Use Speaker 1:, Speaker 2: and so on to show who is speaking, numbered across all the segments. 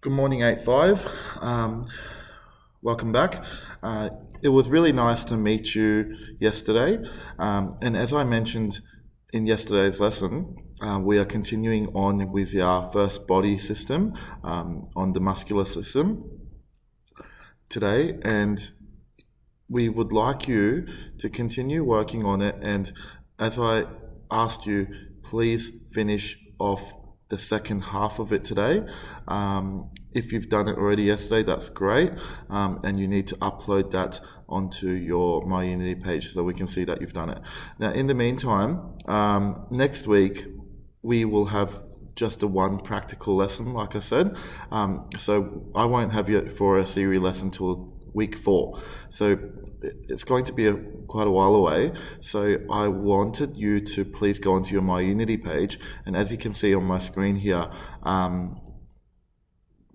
Speaker 1: Good morning, 8-5. Welcome back. It was really nice to meet you yesterday. And as I mentioned in yesterday's lesson, we are continuing on with our first body system on the muscular system today. And we would like you to continue working on it. And as I asked you, please finish off the second half of it today. If you've done it already yesterday, that's great. And you need to upload that onto your MyUnity page so we can see that you've done it. Now, in the meantime, next week, we will have just a one practical lesson, like I said. So I won't have you for a theory lesson till week 4. So it's going to be quite a while away. So I wanted you to please go onto your MyUnity page, and as you can see on my screen here,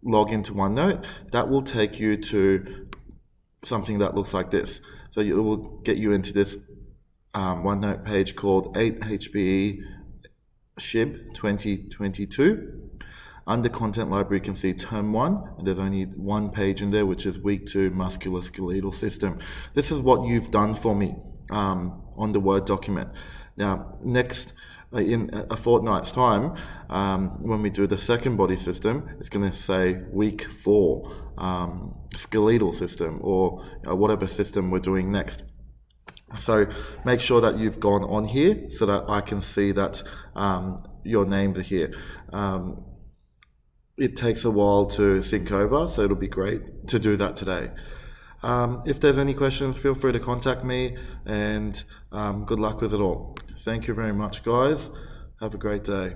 Speaker 1: log into OneNote. That will take you to something that looks like this. So it will get you into this OneNote page called 8HBE SHIB 2022. Under content library, you can see term 1, and there's only one page in there, which is week 2 musculoskeletal system. This is what you've done for me on the Word document. Now, next, in a fortnight's time, when we do the second body system, it's going to say week 4 skeletal system, or whatever system we're doing next. So make sure that you've gone on here so that I can see that your names are here. It takes a while to sync over, so it'll be great to do that today. If there's any questions, feel free to contact me, and good luck with it all. Thank you very much, guys. Have a great day.